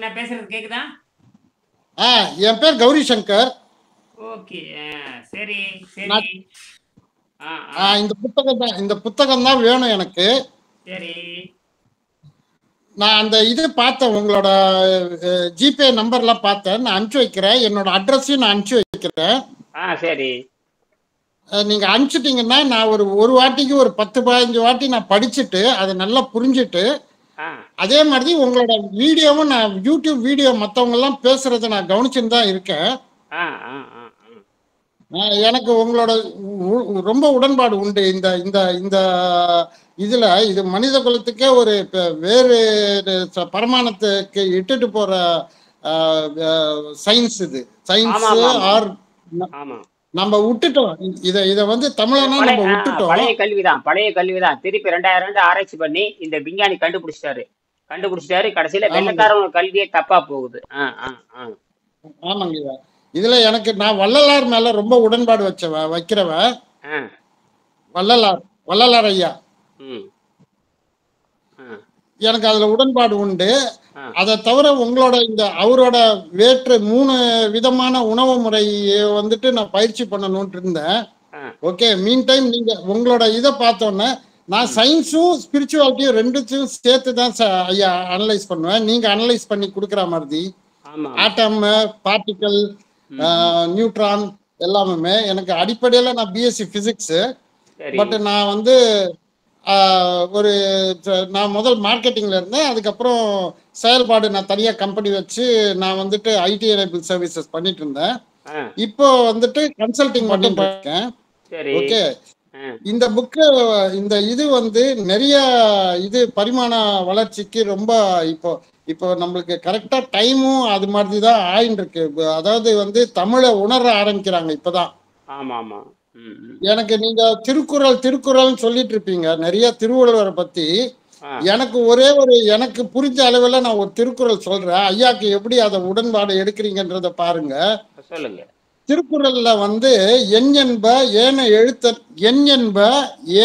நான் பேசுறது கேக்குதா? ஆ என் பேர் கௌரி சங்கர். ஓகே. சரி, சரி. நான் ஆ, ஆ. இந்த புத்தகம் தான் வேணும் எனக்கு. சரி. நான் அந்த இது பார்த்தேன், உங்களோட ஜிபே நம்பர்லாம் பார்த்தேன். நான் அனுப்பிச்சு வைக்கிறேன். என்னோட அட்ரஸையும் நான் அனுப்பிச்சு வைக்கிறேன். சரி. நீங்க அனுப்பிச்சிட்டீங்கன்னா நான் ஒரு வாட்டிக்கு ஒரு 10-15 வாட்டி நான் படிச்சுட்டு அதை நல்லா புரிஞ்சுட்டு, அதே மாதிரி உங்களோட வீடியோவும் நான் யூடியூப் வீடியோ மற்றவங்க எல்லாம் பேசுறதை நான் கவனிச்சுன்னு தான் இருக்கேன். எனக்கு உங்களோட ரொம்ப உடன்பாடு உண்டு. இந்த இந்த இந்த இதுல இது மனித குலத்துக்கே ஒரு வேறு பரமானத்துக்கு இட்டுட்டு போற சயின்ஸ். இது சயின்ஸ் ஆர் நம்ம விட்டுட்டோம். இத வந்து தமிழனா நம்ம விட்டுட்டோம். பழைய கல்விதான் திருப்பி 2002 ஆராய்ச்சி பண்ணி இந்த விஞ்ஞானி கண்டுபிடிச்சிட்டாரு. கடைசியில வெள்ளக்காரன் கல்வியே தப்பா போகுது. ஆமாங்க. இதுல எனக்கு நான் வள்ளலார் மேல ரொம்ப உடன்பாடு வைக்கிறவ வள்ளலார் ஐயா. எனக்கு அதுல உடன்பாடு உண்டு. அதை தவிர உங்களோட அவரோட வேற்று 3 விதமான உணவு முறையை வந்துட்டு நான் பயிற்சி பண்ணணும்னு இருந்தேன். ஓகே, மீன் டைம் நீங்க உங்களோட இதை பார்த்தோன்னே நான் சயின்ஸும் ஸ்பிரிச்சுவாலிட்டியும் ரெண்டுத்தையும் சேர்த்து தான் ஐயா அனலைஸ் பண்ணுவேன். நீங்க அனலைஸ் பண்ணி கொடுக்குற மாதிரி ஆட்டம், பார்ட்டிக்கல், நியூட்ரான் எல்லாமே எனக்கு அடிப்படையில் நான் பிஎஸ்சி பிசிக்ஸ். பட் நான் வந்து நான் முதல் மார்க்கெட்டிங்ல இருந்தேன். அதுக்கப்புறம் செயல்பாடு நான் தனியா கம்பெனி வச்சு நான் வந்துட்டு ஐடி எனேபிள் சர்வீசஸ் பண்ணிட்டு இருந்தேன். இப்போ வந்துட்டு கன்சல்டிங் மட்டும் இருக்கேன். ஓகே, இந்த புக்கு இந்த இது வந்து நிறைய இது பரிமாண வளர்ச்சிக்கு ரொம்ப இப்போ நம்மளுக்கு கரெக்டா டைமும் அது மாதிரி தான் ஆயின்னு இருக்கு. அதாவது வந்து தமிழை உணர ஆரம்பிக்கிறாங்க இப்பதான். எனக்கு நீங்க திருக்குறள் சொல்லிட்டு இருப்பீங்க நிறைய திருவள்ளுவரை பத்தி. எனக்கு எனக்கு புரிஞ்ச அளவில் நான் ஒரு திருக்குறள் சொல்றேன். ஐயாக்கு எப்படி அதை உடன்பாடு எடுக்கிறீங்கன்றத பாருங்க. சொல்லுங்க. திருக்குறள்ல வந்து எண் என்ப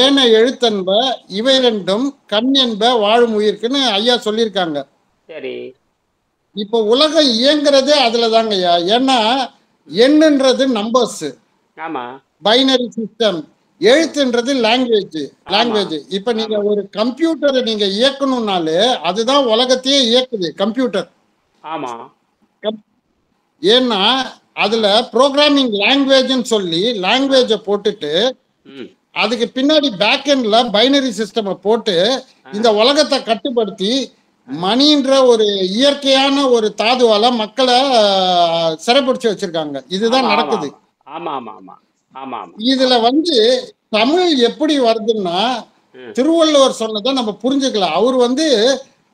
ஏன எழுத்தன்ப இவை ரெண்டும் கண் என்ப வாழும் உயிர்க்குன்னு ஐயா சொல்லியிருக்காங்க. சரி. இப்போ உலகம் இயங்குறதே அதுலதாங்க ஐயா. ஏன்னா எண்ணுன்றது நம்பர்ஸ், பைனரி சிஸ்டம். எழுத்துன்றது லாங்குவேஜ். இப்ப நீங்க ஒரு கம்ப்யூட்டரை நீங்க இயக்கணும்னாலே அதுதான் உலகத்தையே இயக்குது, கம்ப்யூட்டர். ஏன்னா அதுல ப்ரோக்ராமிங் லாங்குவேஜ்னு சொல்லி லாங்குவேஜை போட்டுட்டு அதுக்கு பின்னாடி பேக் எண்ட்ல பைனரி சிஸ்டம் போட்டு இந்த உலகத்தை கட்டுப்படுத்தி மணின்ற ஒரு இயற்கையான ஒரு தாதுவால மக்களை சிறைப்பிடிச்சு வச்சிருக்காங்க. இதுதான் நடக்குது. இதுல வந்து தமிழ் எப்படி வருதுன்னா திருவள்ளுவர் சொன்னதை நம்ம புரிஞ்சுக்கலாம். அவர் வந்து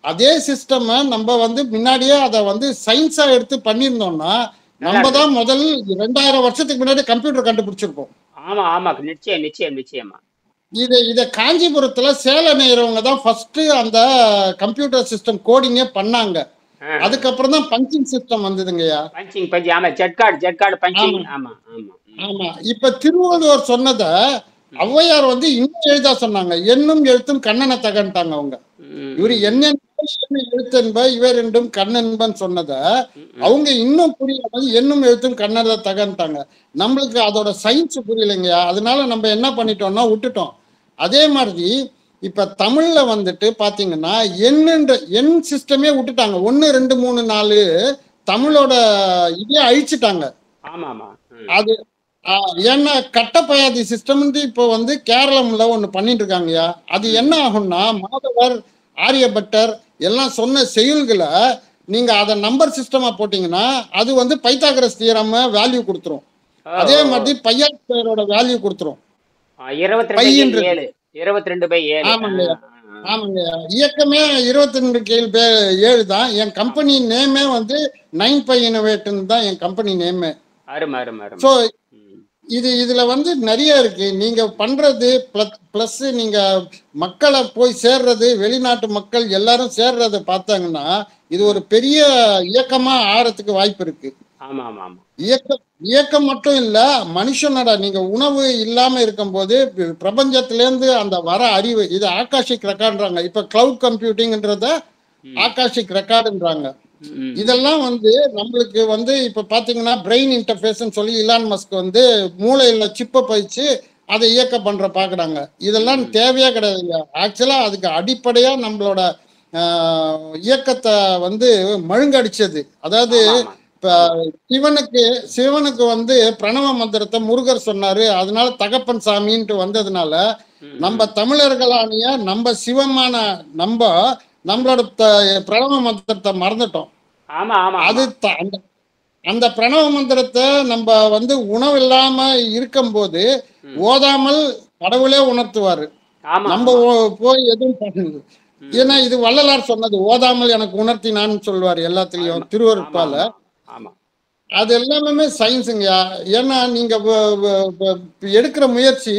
அதே சிஸ்டம் நம்ம வந்து முன்னாடியே அதை வந்து சயின்ஸா எடுத்து பண்ணியிருந்தோம்னா நம்ம தான் முதல் 2000 வருஷத்துக்கு முன்னாடி கம்ப்யூட்டர் கண்டுபிடிச்சிருப்போம். நிச்சயமா. இத காஞ்சிபுரத்துல சேலை நெய்றவங்க தான் ஃபர்ஸ்ட் அந்த கம்ப்யூட்டர் சிஸ்டம் கோடிங்கே பண்ணாங்க. அதுக்கப்புறம் தான் பஞ்சிங் சிஸ்டம் வந்ததுங்கய்யா. ஆமா. இப்ப திருவள்ளுவர் சொன்னத ஔவையார் வந்து இன்னும் எழுதா சொன்னாங்க. எண்ணும் எழுத்தும் கண்ணனை தகன்ட்டாங்க அவங்க. இவரு என்ன எழுத்தென்ப இவை ரெண்டும் கண்ணென்பன்னு சொன்னத அவங்க இன்னும் புரியாம எண்ணும் எழுத்தும் கண்ணனை தகன்ட்டாங்க. நம்மளுக்கு அதோட சயின்ஸ் புரியலைங்கய்யா. அதனால நம்ம என்ன பண்ணிட்டோம்னா விட்டுட்டோம். அதே மாதிரி இப்ப தமிழ்ல வந்துட்டு பாத்தீங்கன்னா எண் சிஸ்டமே விட்டுட்டாங்க. 1 2 3 4 தமிழோட இதே அழிச்சுட்டாங்க. அது ஏன்னா கட்டப்பயாதி சிஸ்டம் இப்போ வந்து கேரளம்ல ஒண்ணு பண்ணிட்டு இருக்காங்கய்யா. அது என்ன ஆகும்னா மாதவர், ஆரியபட்டர் எல்லாம் சொன்ன செயல்களை நீங்க அதை நம்பர் சிஸ்டமா போட்டீங்கன்னா அது வந்து பைத்தாகரஸ் தியரம் வேல்யூ கொடுத்துரும். அதே மாதிரி பையாஸ்கொயரோட வேல்யூ கொடுத்துரும். 22/7. ஆமாங்க. இயக்கமே 22/7 தான். என் கம்பெனி நேமே வந்து 9π Innovate தான் என் கம்பெனி நேமே. ஸோ இதுல வந்து நிறைய இருக்கு. நீங்க பண்றது பிளஸ் நீங்க மக்களை போய் சேர்றது, வெளிநாட்டு மக்கள் எல்லாரும் சேர்றத பார்த்தாங்கன்னா இது ஒரு பெரிய இயக்கமா ஆறதுக்கு வாய்ப்பு இருக்கு. இயக்கம் மட்டும் இல்ல, மனுஷனோட நீங்க உணவு இல்லாம இருக்கும் போது பிரபஞ்சத்திலேருந்து அந்த வர அறிவு, இது ஆகாஷிக் ரெக்கார்டுன்றாங்க. இப்ப கிளவுட் கம்ப்யூட்டிங்ன்றத ஆகாஷிக் ரெக்கார்டுன்றாங்க. இதெல்லாம் வந்து நம்மளுக்கு வந்து இப்ப பாத்தீங்கன்னா பிரெயின் இன்டர்ஃபேஸ்ன்னு சொல்லி இலான் மஸ்க் வந்து மூளையில சிப்பை பயிச்சு அதை இயக்க பண்ற பாக்குறாங்க. இதெல்லாம் தேவையே கிடையாதுங்க. ஆக்சுவலா அதுக்கு அடிப்படையா நம்மளோட இயக்கத்தை வந்து மழுங்கடிச்சது. அதாவது இப்ப சிவனுக்கு வந்து பிரணவ மந்திரத்தை முருகர் சொன்னாரு, அதனால தகப்பன் சாமின்ட்டு வந்ததுனால நம்ம தமிழர்களானிய நம்ம சிவமான நம்மளோட பிரணவ மந்திரத்தை மறந்துட்டோம். அது அந்த பிரணவ மந்திரத்தை நம்ம வந்து உணவு இல்லாம இருக்கும் போது ஓதாமல் கடவுளே உணர்த்துவாரு. நம்ம போய் எதுவும் பண்ணுது. ஏன்னா இது வள்ளலார் சொன்னது, ஓதாமல் எனக்கு உணர்த்தினான்னு சொல்லுவாரு எல்லாத்துலயும் திருவருட்பால. அது எல்லாமே சயின்ஸுங்க. ஏன்னா நீங்க எடுக்கிற முயற்சி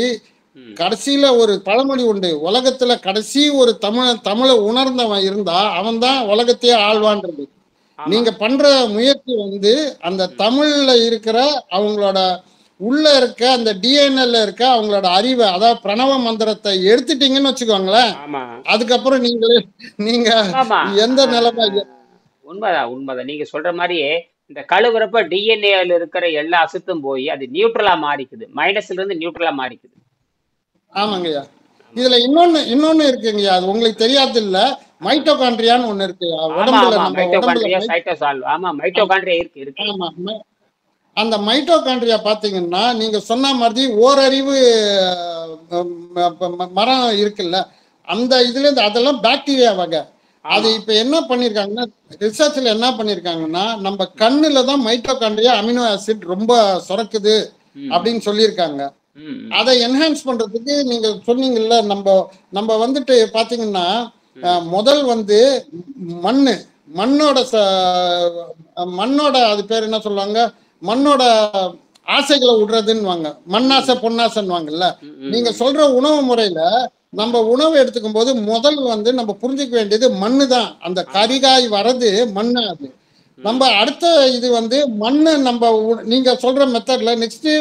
கடைசியில ஒரு பழமொழி உண்டு, உலகத்துல கடைசி ஒரு தமிழை உணர்ந்தவன் இருந்தா அவன் தான் உலகத்தையே ஆழ்வான்றது. நீங்க பண்ற முயற்சி வந்து அந்த தமிழ்ல இருக்கிற அவங்களோட உள்ள இருக்க அந்த டிஎன்எல்ல இருக்க அவங்களோட அறிவை, அதாவது பிரணவ மந்திரத்தை எடுத்துட்டீங்கன்னு வச்சுக்கோங்களேன், அதுக்கப்புறம் நீங்க எந்த நிலைமை. உண்மைதான் நீங்க சொல்ற மாதிரியே இந்த கழுவுறப்ப டிஎன்ஏல இருக்கிற எல்லா அசுத்தும் போய் அது நியூட்ரலா மாறிக்குது, மைனஸ்ல இருந்து நியூட்ரலா மாறிக்குது. ஆமாங்கய்யா. இதுல இன்னொன்னு இருக்குங்கய்யா, அது உங்களுக்கு தெரியாது இல்ல, மைட்டோகாண்ட்ரியான்னு ஒண்ணு இருக்குயா உடம்புல. அந்த மைட்டோகாண்ட்ரியா பாத்தீங்கன்னா நீங்க சொன்ன மாதிரி ஓரறிவு மரம் இருக்குல்ல, அந்த இதுல இருந்து அதெல்லாம் பாக்டீரியா வகை. அது இப்ப என்ன பண்ணிருக்காங்கன்னா ரிசர்ச்ல என்ன பண்ணிருக்காங்கன்னா நம்ம கண்ணுல தான் மைட்டோகாண்ட்ரியா அமினோ ஆசிட் ரொம்ப சுரக்குது அப்படின்னு சொல்லியிருக்காங்க. அதை என்ஹான்ஸ் பண்றதுக்கு நீங்க சொன்னீங்கல்ல, நம்ம வந்துட்டு பாத்தீங்கன்னா முதல் வந்து மண்ணோட அது பேர் என்ன சொல்லுவாங்க, மண்ணோட ஆசைகளை விடுறதுன்னு மண்ணாசை பொன்னாசைன்னுவாங்கல்ல. நீங்க சொல்ற உணவு முறையில நம்ம உணவு எடுத்துக்கும் போது முதல் வந்து நம்ம புரிஞ்சுக்க வேண்டியது மண்ணு தான். அந்த கரிகாய் வர்றது மண்ணு. அது நம்ம அடுத்த இது வந்து மண்ணு நம்ம நீங்க சொல்ற மெத்தட்ல நெக்ஸ்ட்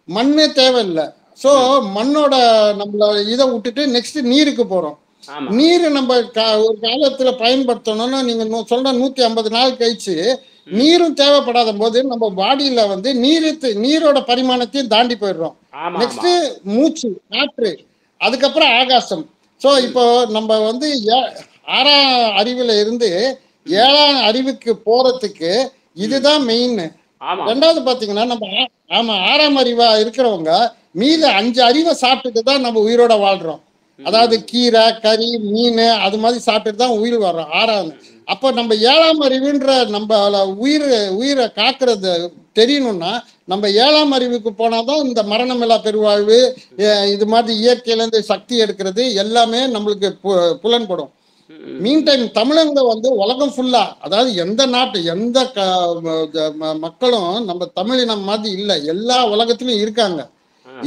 மண்ணே தேவையில்லை. ஸோ மண்ணோட நம்மள இதை விட்டுட்டு நெக்ஸ்ட் நீருக்கு போறோம். நீர் நம்ம ஒரு காலத்துல பயன்படுத்தணும்னு நீங்க சொல்ற 150 நாள் கழிச்சு நீரும் தேவைப்படாத போது நம்ம பாடியில வந்து நீரோட பரிமாணத்தையும் தாண்டி போயிடுறோம். நெக்ஸ்ட் மூச்சு, காற்று, அதுக்கப்புறம் ஆகாசம். ஸோ இப்போ நம்ம வந்து 6ஆம் அறிவுல இருந்து 7ஆம் அறிவுக்கு போறதுக்கு இதுதான் மெயின். ரெண்டாவது பாத்தீங்கன்னா நம்ம 6ஆம் அறிவா இருக்கிறவங்க மீது 5 அறிவை சாப்பிட்டுட்டு தான் நம்ம உயிரோட வாழ்றோம். அதாவது கீரை, கறி, மீன் அது மாதிரி சாப்பிட்டுட்டு தான் உயிர் வர்றோம் 6ஆவது. அப்போ நம்ம 7ஆம் அறிவுன்ற நம்ம உயிரை காக்குறது தெரியணும்னா நம்ம 7ஆம் அறிவுக்கு போனாதான் இந்த மரணமில்லா பெருவாழ்வு, இது மாதிரி இயற்கையிலேருந்து சக்தி எடுக்கிறது எல்லாமே நம்மளுக்கு புலன்படும். மீன் டைம் தமிழங்க வந்து உலகம் ஃபுல்லா, அதாவது எந்த நாட்டு எந்த மக்களும் நம்ம தமிழினம் மாதிரி இல்லை, எல்லா உலகத்திலும் இருக்காங்க.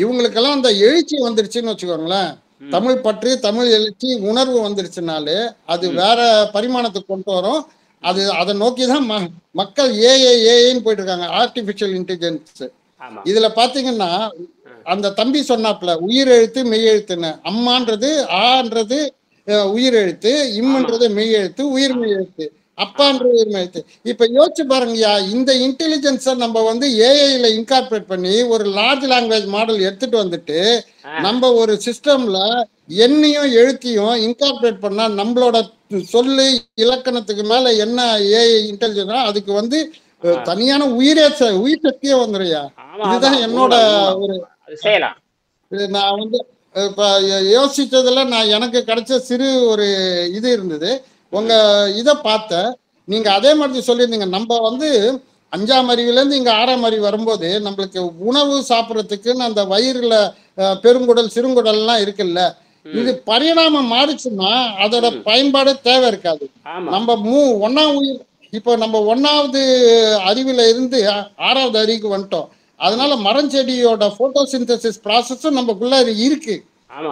இவங்களுக்கெல்லாம் அந்த எழுச்சி வந்துருச்சுன்னு வச்சுக்கோங்களேன், தமிழ் பற்று, தமிழ் எழுச்சி உணர்வு வந்துருச்சுனாலே அது வேற பரிமாணத்துக்கு கொண்டு வரும். அதை நோக்கிதான் மக்கள் ஏஐன்னு போயிட்டு இருக்காங்க, ஆர்டிபிஷியல் இன்டெலிஜென்ஸ். இதுல பாத்தீங்கன்னா அந்த தம்பி சொன்னாப்ல உயிர் எழுத்து மெய் எழுத்துன்னு, அம்மான்றது ஆன்றது உயிர் எழுத்து, இம்ன்றது மெய் எழுத்து, உயிர் மெய் எழுத்து, அப்பான்றது உயிர் மெய் எழுத்து. இப்ப யோசிச்சு பாருங்கய்யா, இந்த இன்டெலிஜென்ஸை நம்ம வந்து ஏஐல இன்கார்பரேட் பண்ணி ஒரு லார்ஜ் லாங்குவேஜ் மாடல் எடுத்துட்டு வந்துட்டு நம்ம ஒரு சிஸ்டம்ல எண்ணையும் எழுத்தையும் இன்கார்பரேட் பண்ணா நம்மளோட சொல்லு இலக்கணத்துக்கு மேல என்ன ஏஐ இன்டெலிஜென்ஸ் அதுக்கு வந்து தனியான உயிர் சக்தியே வந்துருயா. இதுதான் என்னோட ஒரு நான் வந்து இப்ப யோசிச்சதுல எனக்கு கிடைச்ச சிறு ஒரு இது இருந்தது. உங்க இதை பார்த்த நீங்க அதே மாதிரி சொல்லியிருந்தீங்க, நம்ம வந்து 5ஆம் அறிவுல இருந்து இங்க 6ஆம் அறிவு வரும்போது நம்மளுக்கு உணவு சாப்பிட்றதுக்குன்னு அந்த வயிறுல பெருங்குடல் சிறுங்குடல் எல்லாம் இருக்குல்ல, இது பரிணாமம் மாறிச்சுன்னா அதோட பயன்பாடு தேவை இருக்காது. நம்ம 1ஆம் உயிர் இப்போ நம்ம 1ஆவது அறிவுல இருந்து 6ஆவது அறிவுக்கு வந்துட்டோம். அதனால மரஞ்செடியோட போட்டோசிந்தசிஸ் ப்ராசஸும் நமக்குள்ள இருக்கு,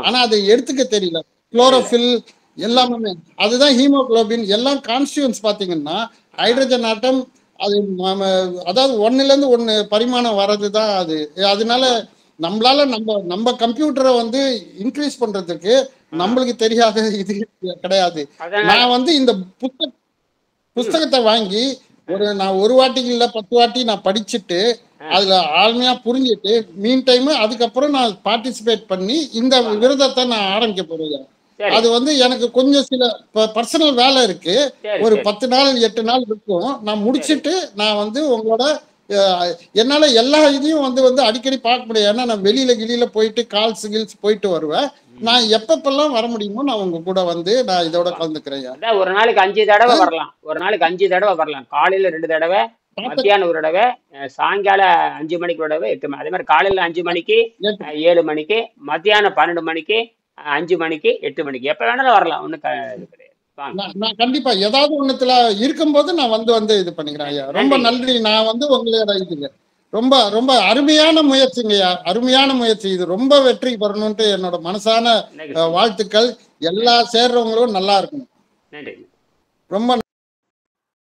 ஆனா அதை எடுத்துக்க தெரியல. குளோரோஃபில் எல்லாமே அதுதான், ஹீமோகுளோபின் எல்லாம் கான்ஸ்டியூன்ஸ் பாத்தீங்கன்னா ஹைட்ரஜன் ஆட்டம், அது அதாவது 1ல இருந்து 1 பரிமாணம் வர்றதுதான் அது. அதனால நம்மளால நம்ம கம்ப்யூட்டரை வந்து இன்க்ரீஸ் பண்றதுக்கு நம்மளுக்கு தெரியாத இது கிடையாது. நான் வந்து இந்த புஸ்தகத்தை வாங்கி நான் ஒரு வாட்டிக்கு இல்ல 10 வாட்டி நான் படிச்சுட்டு அதுல ஆழ்மையா புரிஞ்சுட்டு மீன் டைம் அதுக்கப்புறம் நான் பார்ட்டிசிபேட் பண்ணி இந்த விரதத்தை நான் ஆரம்பிக்க போறேன். அது வந்து எனக்கு கொஞ்சம் சில பர்சனல் வேலை இருக்கு. ஒரு 10 நாள் 8 நாள் இருக்கும். நான் முடிச்சிட்டு நான் வந்து உங்களோட என்னால எல்லா இதையும் வந்து அடிக்கடி பார்க்க முடியாது. ஏன்னா நான் வெளியில போயிட்டு கால்ஸ் கில்ஸ் போயிட்டு வருவேன். நான் எப்பப்பெல்லாம் வர முடியுமோ நான் உங்க கூட வந்து நான் இதோட கலந்துக்கிறேன். ஒரு நாளைக்கு 5 தடவை வரலாம். ஒரு நாளைக்கு 5 தடவை வரலாம். காலையில 2 தடவை, மத்தியானம் ஒரு தடவை, சாயங்காலம் 5 மணிக்கு ஒரு தடவை, 8 மணி. அதே மாதிரி காலையில 5 மணிக்கு, 7 மணிக்கு, மத்தியானம் 12 மணிக்கு, 5 மணிக்கு, 8 மணிக்கு எப்ப வேணாலும் வரலாம். ஒன்றும் இது கிடையாது. நான் கண்டிப்பா ஏதாவது ஒண்ணுத்துல இருக்கும்போது நான் வந்து இது பண்ணிக்கிறேன் ஐயா. ரொம்ப நன்றி. நான் வந்து உங்களோட இதுங்க ரொம்ப ரொம்ப அருமையான முயற்சிங்கய்யா. அருமையான முயற்சி. இது ரொம்ப வெற்றி பெறணும்ட்டு என்னோட மனசான வாழ்த்துக்கள். எல்லா சேர்றவங்களும் நல்லா இருக்கணும். நன்றி. ரொம்ப